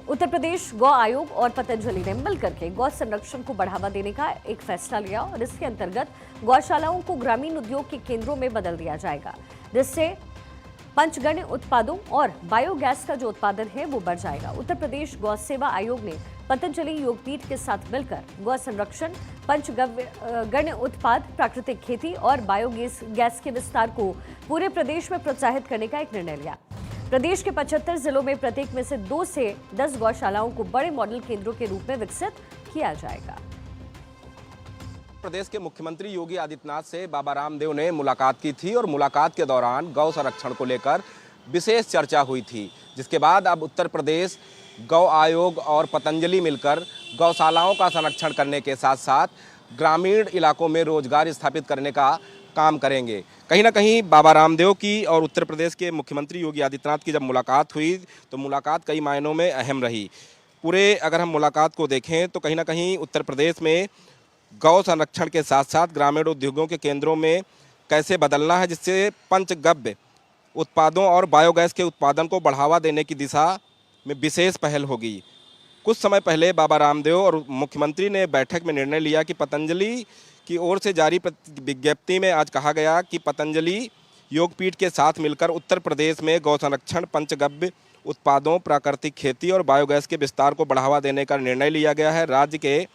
उत्तर प्रदेश गौ आयोग और पतंजलि ने मिलकर के गौ संरक्षण को बढ़ावा देने का एक फैसला लिया और इसके अंतर्गत गौशालाओं को ग्रामीण उद्योग के केंद्रों में बदल दिया जाएगा, जिससे पंचगण्य उत्पादों और बायोगैस का जो उत्पादन है वो बढ़ जाएगा। उत्तर प्रदेश गौ सेवा आयोग ने पतंजलि योगपीठ के साथ मिलकर गौ संरक्षण, पंचगण्य उत्पाद, प्राकृतिक खेती और बायोगैस के विस्तार को पूरे प्रदेश में प्रोत्साहित करने का एक निर्णय लिया। प्रदेश के 75 जिलों में प्रत्येक में से 2 से 10 गौशालाओं को बड़े मॉडल केंद्रों के रूप में विकसित किया जाएगा। प्रदेश के मुख्यमंत्री योगी आदित्यनाथ से बाबा रामदेव ने मुलाकात की थी और मुलाकात के दौरान गौ संरक्षण को लेकर विशेष चर्चा हुई थी, जिसके बाद अब उत्तर प्रदेश गौ आयोग और पतंजलि मिलकर गौशालाओं का संरक्षण करने के साथ साथ ग्रामीण इलाकों में रोजगार स्थापित करने का काम करेंगे। कहीं ना कहीं बाबा रामदेव की और उत्तर प्रदेश के मुख्यमंत्री योगी आदित्यनाथ की जब मुलाकात हुई तो मुलाकात कई मायनों में अहम रही। पूरे अगर हम मुलाकात को देखें तो कहीं ना कहीं उत्तर प्रदेश में गौ संरक्षण के साथ साथ ग्रामीण उद्योगों के केंद्रों में कैसे बदलना है, जिससे पंचगव्य उत्पादों और बायोगैस के उत्पादन को बढ़ावा देने की दिशा में विशेष पहल होगी। कुछ समय पहले बाबा रामदेव और मुख्यमंत्री ने बैठक में निर्णय लिया कि पतंजलि की ओर से जारी विज्ञप्ति में आज कहा गया कि पतंजलि योगपीठ के साथ मिलकर उत्तर प्रदेश में गौ संरक्षण, पंचगव्य उत्पादों, प्राकृतिक खेती और बायोगैस के विस्तार को बढ़ावा देने का निर्णय लिया गया है। राज्य के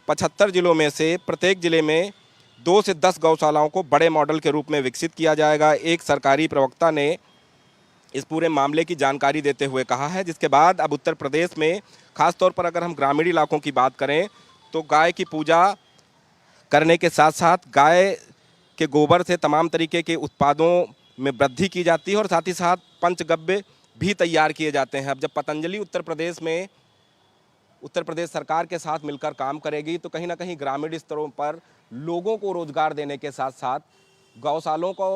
75 जिलों में से प्रत्येक जिले में 2 से 10 गौशालाओं को बड़े मॉडल के रूप में विकसित किया जाएगा। एक सरकारी प्रवक्ता ने इस पूरे मामले की जानकारी देते हुए कहा है, जिसके बाद अब उत्तर प्रदेश में खासतौर पर अगर हम ग्रामीण इलाकों की बात करें तो गाय की पूजा करने के साथ साथ गाय के गोबर से तमाम तरीके के उत्पादों में वृद्धि की जाती है और साथ ही साथ पंचगव्य भी तैयार किए जाते हैं। अब जब पतंजलि उत्तर प्रदेश सरकार के साथ मिलकर काम करेगी तो कहीं ना कहीं ग्रामीण स्तरों पर लोगों को रोजगार देने के साथ साथ गौशालों को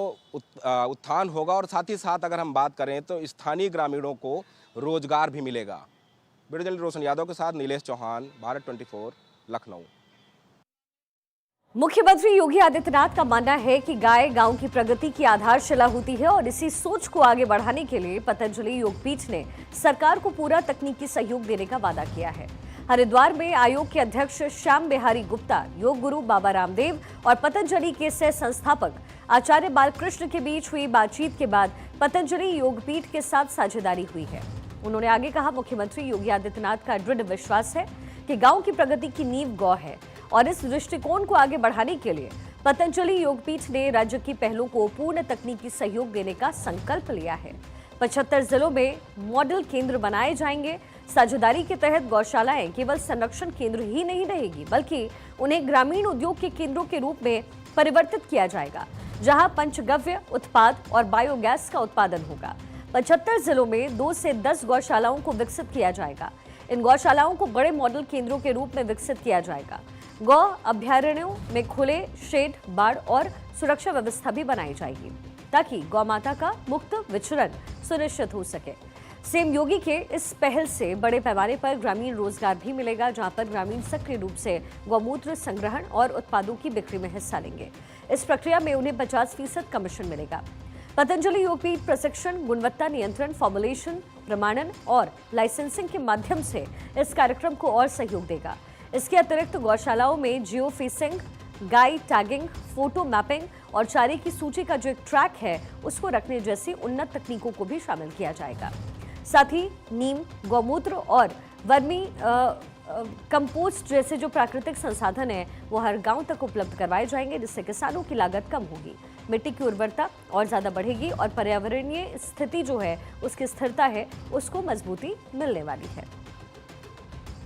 उत्थान होगा और साथ ही साथ अगर हम बात करें तो स्थानीय ग्रामीणों को रोजगार भी मिलेगा। वीडियो जर्नलिस्ट रोशन यादव के साथ नीलेश चौहान, भारत 24, लखनऊ। मुख्यमंत्री योगी आदित्यनाथ का मानना है कि गाय गांव की प्रगति की आधारशिला होती है और इसी सोच को आगे बढ़ाने के लिए पतंजलि योगपीठ ने सरकार को पूरा तकनीकी सहयोग देने का वादा किया है। हरिद्वार में आयोग के अध्यक्ष श्याम बिहारी गुप्ता, योग गुरु बाबा रामदेव और पतंजलि के सह संस्थापक आचार्य बालकृष्ण के बीच हुई बातचीत के बाद पतंजलि योगपीठ के साथ साझेदारी हुई है। उन्होंने आगे कहा, मुख्यमंत्री योगी आदित्यनाथ का दृढ़ विश्वास है कि गांव की प्रगति की नींव गौ है और इस दृष्टिकोण को आगे बढ़ाने के लिए पतंजलि योगपीठ ने राज्य की पहलों को पूर्ण तकनीकी सहयोग देने का संकल्प लिया है। 75 जिलों में मॉडल केंद्र बनाए जाएंगे। साझेदारी के तहत गौशालाएं केवल संरक्षण केंद्र ही नहीं रहेगी, बल्कि उन्हें ग्रामीण उद्योग के केंद्रों के रूप में परिवर्तित किया जाएगा, जहां पंचगव्य उत्पाद और बायोगैस का उत्पादन होगा। 75 जिलों में 2 से 10 गौशालाओं को विकसित किया जाएगा। इन गौशालाओं को बड़े मॉडल केंद्रों के रूप में विकसित किया जाएगा। गौ अभयारण्यों में खुले शेड, बाड़ और सुरक्षा व्यवस्था भी बनाई जाएगी ताकि गौ माता का मुक्त विचरण सुनिश्चित हो सके। सीएम योगी के इस पहल से बड़े पैमाने पर ग्रामीण रोजगार भी मिलेगा, जहां पर ग्रामीण सक्रिय रूप से गौमूत्र संग्रहण और उत्पादों की बिक्री में हिस्सा लेंगे। इस प्रक्रिया में उन्हें 50% कमीशन मिलेगा। पतंजलि योगपीठ प्रशिक्षण, गुणवत्ता नियंत्रण, फॉर्मुलेशन, प्रमाणन और लाइसेंसिंग के माध्यम से इस कार्यक्रम को और सहयोग देगा। इसके अतिरिक्त गौशालाओं में जियो फेंसिंग, गाय टैगिंग, फोटो मैपिंग और चारे की सूची का जो एक ट्रैक है उसको रखने जैसी उन्नत तकनीकों को भी शामिल किया जाएगा। साथ ही नीम, गौमूत्र और वर्मी कंपोस्ट जैसे जो प्राकृतिक संसाधन है वो हर गांव तक उपलब्ध करवाए जाएंगे, जिससे किसानों की लागत कम होगी, मिट्टी की उर्वरता और ज़्यादा बढ़ेगी और पर्यावरणीय स्थिति जो है उसकी स्थिरता है उसको मजबूती मिलने वाली है।